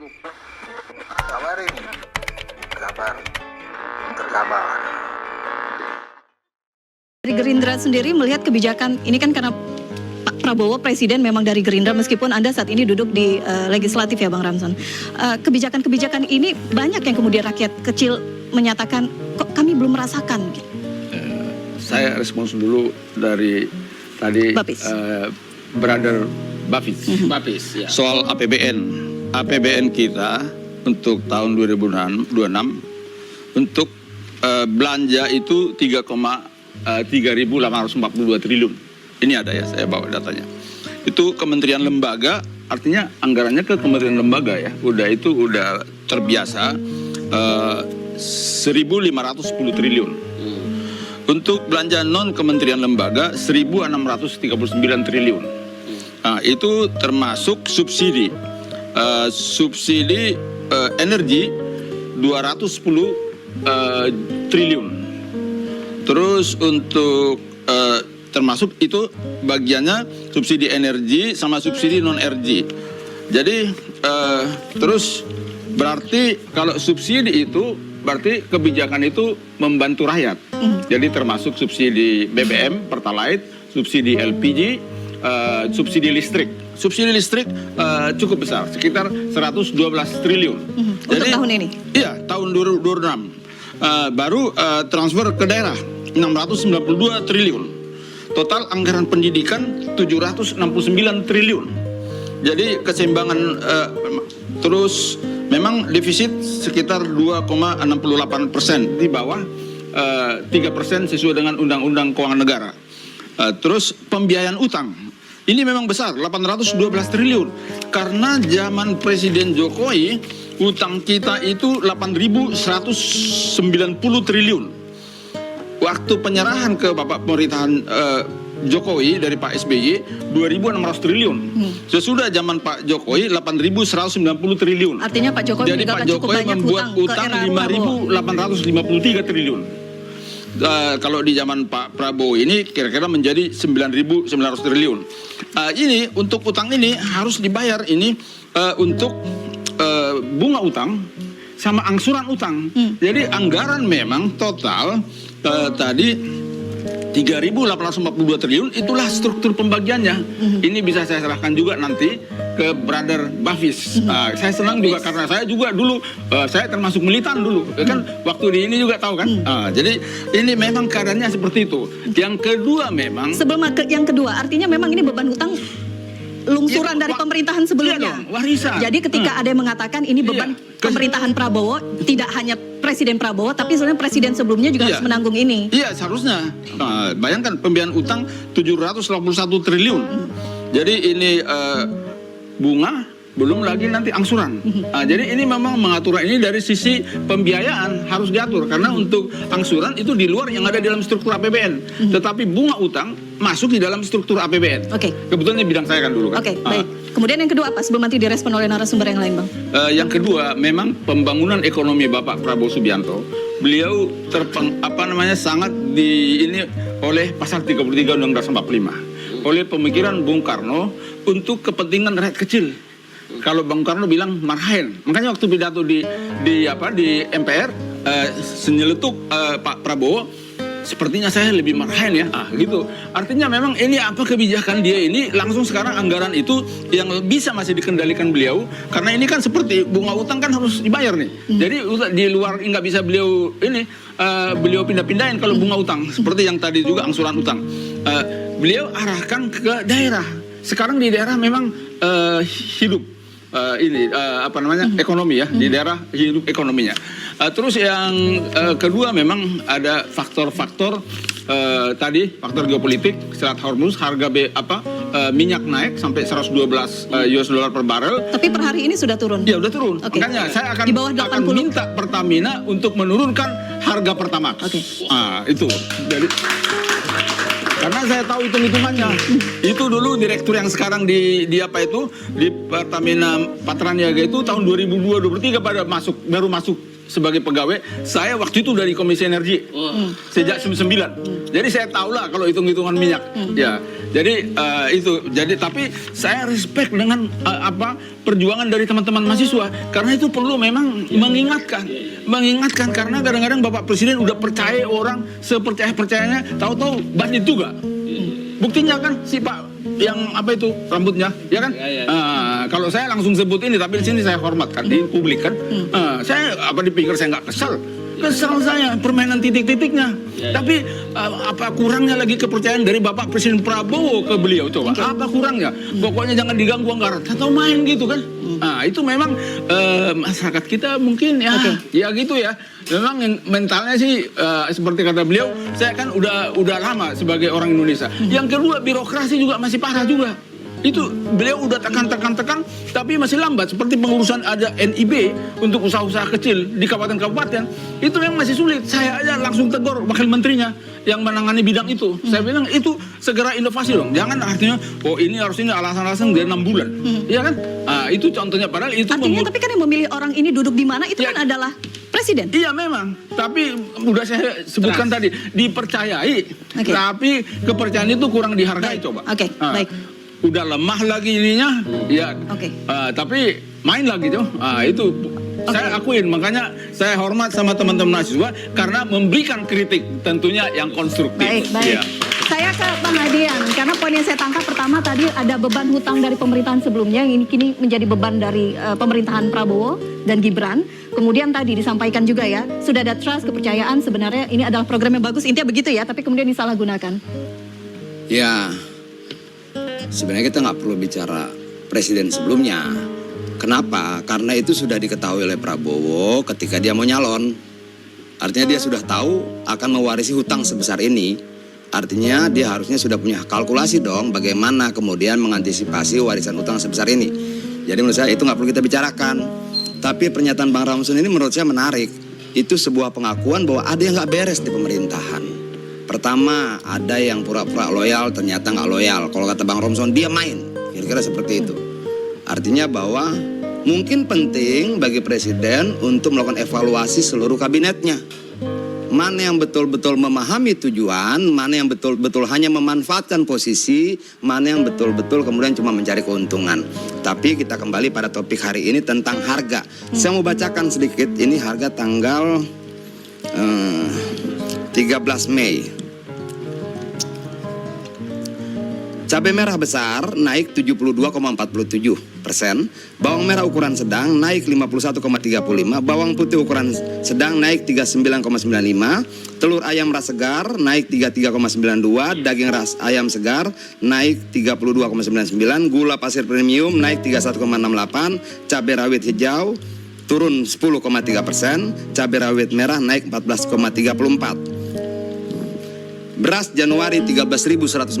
Kabar ini, kabar terkabar. Dari Gerindra sendiri melihat kebijakan ini kan karena Pak Prabowo presiden memang dari Gerindra meskipun Anda saat ini duduk di legislatif ya Bang Ramson. Kebijakan-kebijakan ini banyak yang kemudian rakyat kecil menyatakan kok kami belum merasakan. Saya respons dulu dari tadi Brother Bapis ya. Soal APBN kita untuk tahun 2026 untuk belanja itu 3,3842 triliun. Ini ada ya, saya bawa datanya. Itu kementerian lembaga, artinya anggarannya ke kementerian lembaga ya. Udah terbiasa 1.510 triliun. Untuk belanja non kementerian lembaga 1.639 triliun. Nah, itu termasuk subsidi. Subsidi energi 210 triliun. Terus untuk termasuk itu bagiannya subsidi energi sama subsidi non energi. Jadi terus berarti kalau subsidi itu berarti kebijakan itu membantu rakyat. Jadi termasuk subsidi BBM, Pertalite, subsidi LPG, subsidi listrik. Subsidi listrik cukup besar, sekitar 112 triliun. Untuk tahun ini? Iya, tahun 2026. Baru transfer ke daerah 692 triliun. Total anggaran pendidikan 769 triliun. Jadi keseimbangan terus memang defisit sekitar 2,68%, di bawah 3% sesuai dengan Undang-Undang Keuangan Negara. Terus pembiayaan utang ini memang besar, 812 triliun. Karena zaman Presiden Jokowi utang kita itu 8.190 triliun. Waktu penyerahan ke Bapak pemerintahan Jokowi dari Pak SBY 2.600 triliun. Sesudah zaman Pak Jokowi 8.190 triliun. Artinya Pak Jokowi jadi juga Pak cukup Jokowi banyak membuat utang 5.853 triliun. Kalau di zaman Pak Prabowo ini kira-kira menjadi 9.900 triliun. Ini untuk utang ini harus dibayar ini untuk bunga utang sama angsuran utang. Jadi anggaran memang total tadi 3.842 triliun, itulah struktur pembagiannya. Ini bisa saya serahkan juga nanti ke Brother Bapis. Saya senang juga karena saya juga dulu saya termasuk militan dulu, kan waktu di ini juga tahu kan. Jadi ini memang keadaannya seperti itu. Yang kedua memang sebelum yang kedua artinya memang ini beban hutang lungsuran dari pemerintahan sebelumnya. Iya dong, warisan. Jadi ketika ada yang mengatakan ini beban pemerintahan Prabowo, tidak hanya Presiden Prabowo, tapi sebenarnya Presiden sebelumnya juga harus menanggung ini. Iya, seharusnya. Bayangkan pembiayaan utang 781 triliun. Jadi ini bunga, belum lagi nanti angsuran. Jadi ini memang mengatur ini dari sisi pembiayaan harus diatur. Karena untuk angsuran itu di luar yang ada dalam struktur APBN. Tetapi bunga utang masuk di dalam struktur APBN. Kebetulan ini bidang saya kan dulu kan. Baik. Kemudian yang kedua apa? Sebelum nanti direspon oleh narasumber yang lain, Bang. Yang kedua, memang pembangunan ekonomi Bapak Prabowo Subianto, beliau sangat ini oleh pasal 33 Undang-Undang 45. Oleh pemikiran Bung Karno untuk kepentingan rakyat kecil. Kalau Bung Karno bilang marhaen, makanya waktu pidato di MPR senyeletuk Pak Prabowo, sepertinya saya lebih marhaen ya, gitu. Artinya memang ini apa kebijakan dia ini langsung sekarang anggaran itu yang bisa masih dikendalikan beliau, karena ini kan seperti bunga utang kan harus dibayar nih. Jadi di luar nggak bisa beliau beliau pindah-pindahin kalau bunga utang, seperti yang tadi juga angsuran utang. Beliau arahkan ke daerah. Sekarang di daerah memang hidup. Ekonomi ya, di daerah hidup ekonominya. Terus yang kedua memang ada faktor-faktor tadi faktor geopolitik, Selat Hormuz, harga minyak naik sampai 112 US dollar per barrel. Tapi per hari ini sudah turun. Ya, udah turun. Makanya saya akan minta Pertamina untuk menurunkan harga Pertamax. Itu. Jadi karena saya tahu hitung-hitungannya. Itu dulu direktur yang sekarang di Pertamina Patraniaga itu tahun 2002-2003 baru masuk sebagai pegawai, saya waktu itu dari Komisi Energi sejak 99. Jadi saya tahu lah kalau hitung-hitungan minyak. Ya, jadi itu. Jadi tapi saya respect dengan perjuangan dari teman-teman mahasiswa karena itu perlu memang mengingatkan karena kadang-kadang Bapak Presiden udah percaya orang sepercaya-percayanya, tahu-tahu banyak juga. Buktinya kan si Pak yang itu rambutnya, ya kan? Kalau saya langsung sebut ini, tapi di sini saya hormatkan di publik kan. Saya di pinggir saya nggak kesal saya permainan titik-titiknya. Tapi apa kurangnya lagi kepercayaan dari Bapak Presiden Prabowo ke beliau coba? Apa kurangnya? Pokoknya jangan diganggu anggaran. Atau main gitu kan? Itu memang masyarakat kita mungkin ya gitu ya. Memang mentalnya sih seperti kata beliau, saya kan udah lama sebagai orang Indonesia. Yang kedua birokrasi juga masih parah juga. Itu beliau udah tekan, tapi masih lambat. Seperti pengurusan ada NIB untuk usaha-usaha kecil di kabupaten-kabupaten, itu memang masih sulit. Saya aja langsung tegur wakil menterinya yang menangani bidang itu. Saya bilang itu segera inovasi dong. Jangan artinya, ini harus ini alasan-alasan dari 6 bulan. Iya kan? Itu contohnya. Padahal itu artinya tapi kan yang memilih orang ini duduk di mana itu ya, kan adalah presiden. Iya memang, tapi udah saya sebutkan tadi dipercayai, tapi kepercayaan itu kurang dihargai. Coba. Baik. Udah lemah lagi ininya, ya. Tapi main lagi tuh. Itu saya akuin, makanya saya hormat sama teman-teman mahasiswa karena memberikan kritik tentunya yang konstruktif. Baik. Saya ke Bang Adian, karena poin yang saya tangkap pertama tadi ada beban hutang dari pemerintahan sebelumnya yang ini kini menjadi beban dari pemerintahan Prabowo dan Gibran. Kemudian tadi disampaikan juga ya, sudah ada trust, kepercayaan, sebenarnya ini adalah program yang bagus, intinya begitu ya, tapi kemudian disalahgunakan. Ya, sebenarnya kita nggak perlu bicara presiden sebelumnya. Kenapa? Karena itu sudah diketahui oleh Prabowo ketika dia mau nyalon. Artinya dia sudah tahu akan mewarisi hutang sebesar ini. Artinya dia harusnya sudah punya kalkulasi dong bagaimana kemudian mengantisipasi warisan hutang sebesar ini. Jadi menurut saya itu nggak perlu kita bicarakan. Tapi pernyataan Bang Ramson ini menurut saya menarik. Itu sebuah pengakuan bahwa ada yang nggak beres di pemerintahan. Pertama, ada yang pura-pura loyal, ternyata nggak loyal. Kalau kata Bang Ramson, dia main. Kira-kira seperti itu. Artinya bahwa mungkin penting bagi presiden untuk melakukan evaluasi seluruh kabinetnya. Mana yang betul-betul memahami tujuan, mana yang betul-betul hanya memanfaatkan posisi, mana yang betul-betul kemudian cuma mencari keuntungan. Tapi kita kembali pada topik hari ini tentang harga. Saya mau bacakan sedikit, ini harga tanggal 13 Mei. Cabai merah besar naik 72,47%, bawang merah ukuran sedang naik 51,35%, bawang putih ukuran sedang naik 39,95%, telur ayam ras segar naik 33,92%, daging ras ayam segar naik 32,99%, gula pasir premium naik 31,68%, cabai rawit hijau turun 10,3%, cabai rawit merah naik 14,34%. Beras Januari 13.199,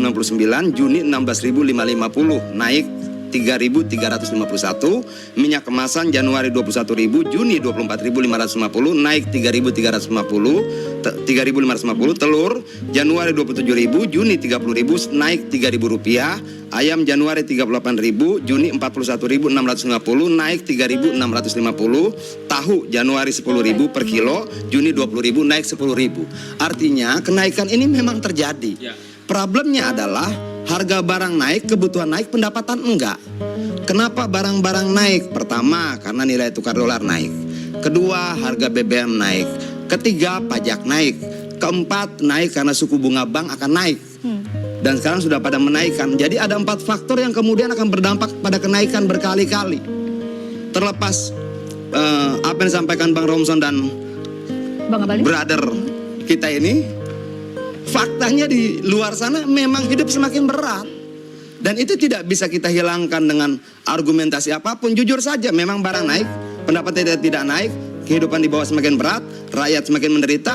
Juni 16.550, naik 3.351. Minyak kemasan Januari 21.000, Juni 24.550, naik 3.550. Telur Januari 27.000, Juni 30.000, naik Rp3.000. Ayam Januari 38.000, Juni 41.650, naik 3.650. Tahu Januari 10.000 per kilo, Juni 20.000, naik 10.000. Artinya kenaikan ini memang terjadi. Problemnya adalah harga barang naik, kebutuhan naik, pendapatan enggak. Kenapa barang-barang naik? Pertama, karena nilai tukar dolar naik. Kedua, harga BBM naik. Ketiga, pajak naik. Keempat, naik karena suku bunga bank akan naik. Dan sekarang sudah pada menaikkan. Jadi ada 4 faktor yang kemudian akan berdampak pada kenaikan berkali-kali. Terlepas apa yang disampaikan Bang Ramson dan brother kita ini, faktanya di luar sana memang hidup semakin berat. Dan itu tidak bisa kita hilangkan dengan argumentasi apapun. Jujur saja, memang barang naik, pendapatan tidak naik, kehidupan di bawah semakin berat, rakyat semakin menderita.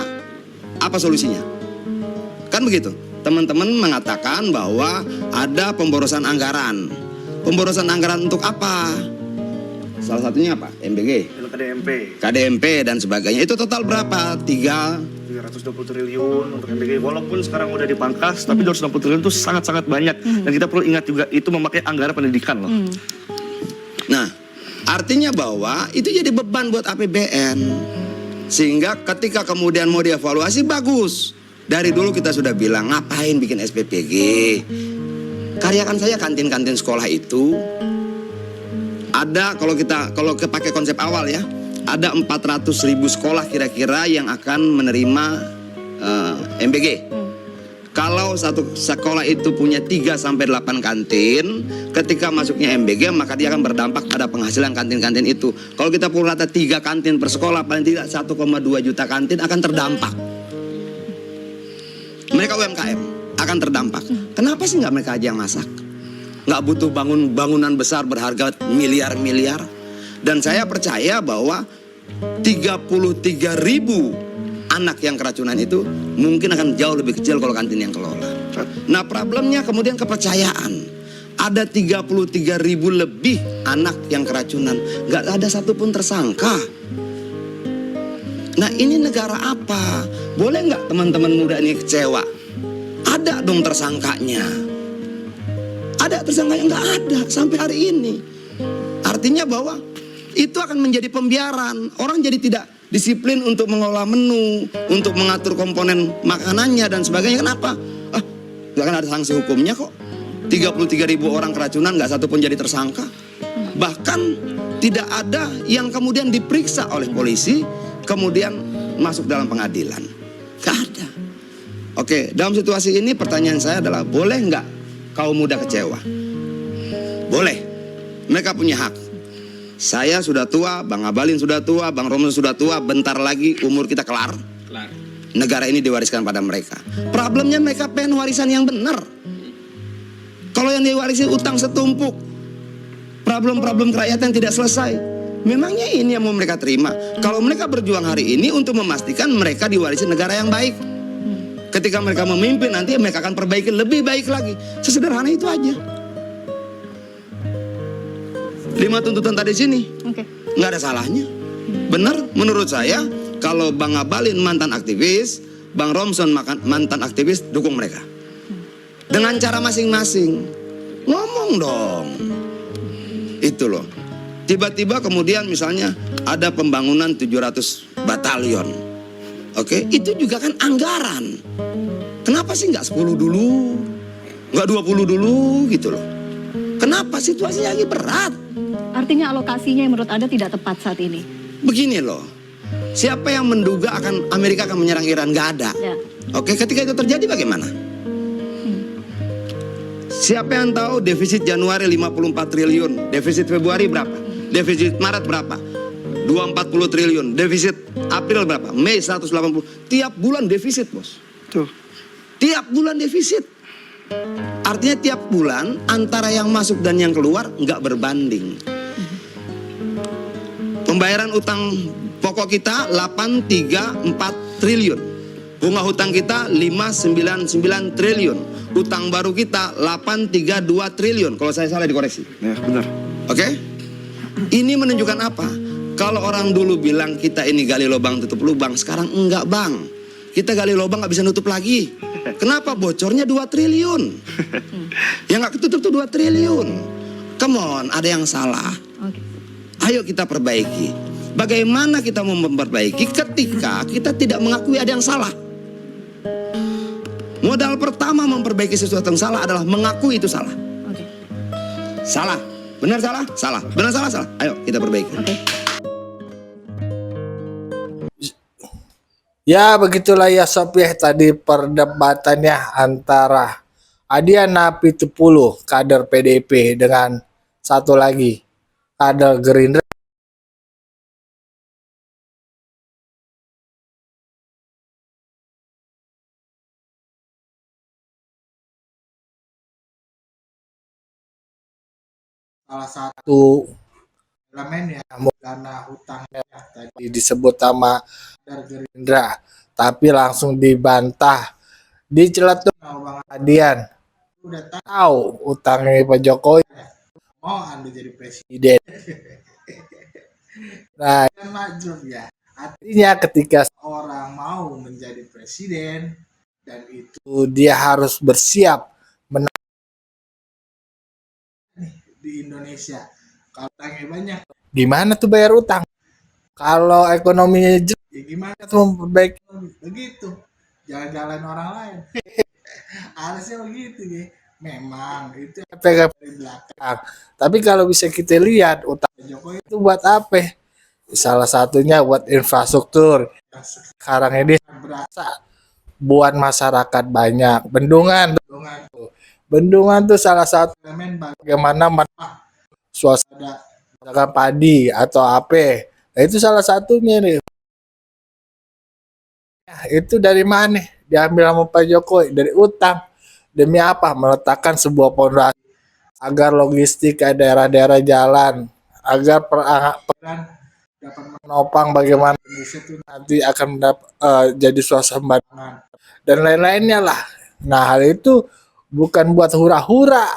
Apa solusinya? Kan begitu. Teman-teman mengatakan bahwa ada pemborosan anggaran. Pemborosan anggaran untuk apa? Salah satunya apa? MBG? KDMP dan sebagainya. Itu total berapa? 320 triliun untuk MBG. Walaupun sekarang udah dipangkas, tapi 260 triliun itu sangat-sangat banyak. Dan kita perlu ingat juga itu memakai anggaran pendidikan loh. Nah, artinya bahwa itu jadi beban buat APBN. Sehingga ketika kemudian mau dievaluasi bagus. Dari dulu kita sudah bilang ngapain bikin SPPG. Karyakan saya kantin-kantin sekolah itu ada, kalau pakai konsep awal ya, ada 400.000 sekolah kira-kira yang akan menerima MBG. Kalau satu sekolah itu punya 3 sampai 8 kantin, ketika masuknya MBG maka dia akan berdampak pada penghasilan kantin-kantin itu. Kalau kita pukul rata 3 kantin per sekolah, paling tidak 1,2 juta kantin akan terdampak. Mereka UMKM akan terdampak. Kenapa sih nggak mereka aja yang masak? Nggak butuh bangunan besar berharga miliar-miliar. Dan saya percaya bahwa 33.000 anak yang keracunan itu mungkin akan jauh lebih kecil kalau kantin yang kelola. Nah problemnya kemudian kepercayaan. Ada 33.000 lebih anak yang keracunan, nggak ada satupun tersangka. Nah ini negara apa? Boleh nggak teman-teman muda ini kecewa? Ada dong tersangkanya. Ada tersangkanya? Nggak ada sampai hari ini. Artinya bahwa itu akan menjadi pembiaran. Orang jadi tidak disiplin untuk mengelola menu, untuk mengatur komponen makanannya dan sebagainya. Kenapa? Nggak akan ada sanksi hukumnya kok. 33.000 orang keracunan nggak satupun jadi tersangka. Bahkan tidak ada yang kemudian diperiksa oleh polisi, kemudian masuk dalam pengadilan. Gak ada. Oke, dalam situasi ini pertanyaan saya adalah, boleh nggak kaum muda kecewa? Boleh. Mereka punya hak. Saya sudah tua, Bang Abalin sudah tua, Bang Romson sudah tua, bentar lagi umur kita kelar. Negara ini diwariskan pada mereka. Problemnya mereka pengen warisan yang benar. Kalau yang diwarisi utang setumpuk, problem-problem kerakyatan tidak selesai. Memangnya ini yang mau mereka terima? Kalau mereka berjuang hari ini untuk memastikan mereka diwarisi negara yang baik. Ketika mereka memimpin nanti mereka akan perbaiki lebih baik lagi. Sesederhana itu aja. 5 tuntutan tadi sini, nggak ada salahnya. Benar menurut saya. Kalau Bang Abalin mantan aktivis, Bang Romson mantan aktivis, dukung mereka. Dengan cara masing-masing. Ngomong dong. Itu loh. Tiba-tiba kemudian misalnya ada pembangunan 700 batalion. Oke, itu juga kan anggaran. Kenapa sih nggak 10 dulu? Nggak 20 dulu gitu loh. Kenapa situasinya lagi berat? Artinya alokasinya yang menurut Anda tidak tepat saat ini. Begini loh. Siapa yang menduga Amerika akan menyerang Iran? Nggak ada. Ya. Oke, ketika itu terjadi bagaimana? Siapa yang tahu defisit Januari 54 triliun, defisit Februari berapa? Defisit Maret berapa? 240 triliun, defisit April berapa? Mei 180. Tiap bulan defisit, Bos. Tuh. Tiap bulan defisit. Artinya tiap bulan antara yang masuk dan yang keluar nggak berbanding. Pembayaran utang pokok kita 834 triliun. Bunga hutang kita 599 triliun. Utang baru kita 832 triliun. Kalau saya salah dikoreksi. Ya, benar. Oke? Ini menunjukkan apa? Kalau orang dulu bilang kita ini gali lubang tutup lubang, sekarang enggak, Bang. Kita gali lubang nggak bisa nutup lagi. Kenapa? Bocornya 2 triliun. Yang nggak ketutup tuh 2 triliun. Come on, ada yang salah. Ayo kita perbaiki. Bagaimana kita mau memperbaiki ketika kita tidak mengakui ada yang salah? Modal pertama memperbaiki sesuatu yang salah adalah mengakui itu salah. Salah, benar salah, salah, benar salah, salah. Ayo kita perbaiki. Ya begitulah ya Sob ya, tadi perdebatannya antara Adiana Pitupulu kader PDIP dengan satu lagi kader Gerindra. Salah satu elemen ya, dana hutangnya tadi disebut sama kader Gerindra, tapi langsung dibantah, diceletuk sama Bang Adian. Udah tahu utangnya Pak Jokowi, mau Anda jadi presiden. Nah, maju ya. Artinya ketika orang mau menjadi presiden dan itu dia harus bersiap menang di Indonesia. Kalau utangnya banyak, gimana tuh bayar utang? Kalau ekonominya jelek, ya gimana tuh memperbaiki? Begitu, jalan-jalan orang lain. Harusnya begitu ya. Memang itu efek dari belakang. Tapi kalau bisa kita lihat utang Jokowi itu buat apa? Salah satunya buat infrastruktur. Sekarang ini berasa buat masyarakat banyak. Bendungan tuh salah satu elemen bagaimana suasana padi atau apa. Nah, itu salah satunya nih. Itu dari mana? Diambil sama Pak Jokowi dari utang. Demi apa? Meletakkan sebuah pondasi agar logistik ke daerah-daerah jalan, agar peran dapat menopang bagaimana Indonesia itu nanti akan jadi suasana dan lain-lainnya lah. Nah, hal itu bukan buat hura-hura.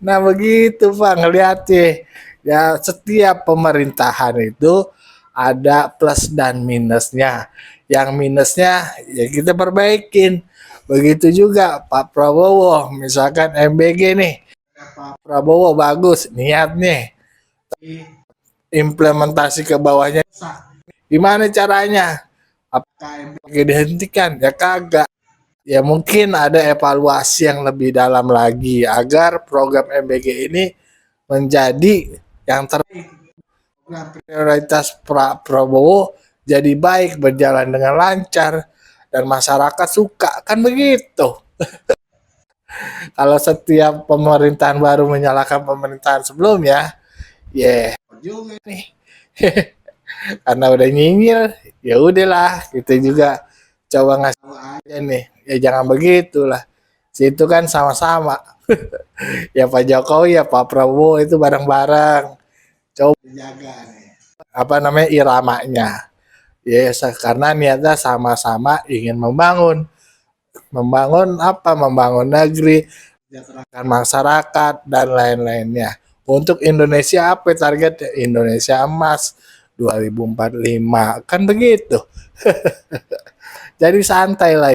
Nah, begitu Pak ngeliatnya. Ya, setiap pemerintahan itu ada plus dan minusnya. Yang minusnya ya kita perbaikin. Begitu juga Pak Prabowo, misalkan MBG nih. Pak Prabowo bagus niatnya. Tapi implementasi ke bawahnya gimana caranya? Apakah MBG dihentikan? Ya kagak. Ya mungkin ada evaluasi yang lebih dalam lagi agar program MBG ini menjadi yang terbaik. Prioritas Pak Prabowo jadi baik, berjalan dengan lancar, dan masyarakat suka, kan begitu. Kalau setiap pemerintahan baru menyalahkan pemerintahan sebelumnya, ya juga nih. Karena udah nyinyir, ya udahlah, kita juga coba ngasih tahu aja nih. Ya jangan begitulah. Situ kan sama-sama. Ya Pak Jokowi, ya Pak Prabowo itu bareng-bareng. Coba jaga nih. Apa namanya iramanya. Ya karena niatnya sama-sama ingin membangun apa? Membangun negeri, mensejahterakan masyarakat dan lain-lainnya. Untuk Indonesia apa target Indonesia Emas 2045 kan begitu. Jadi santai lah.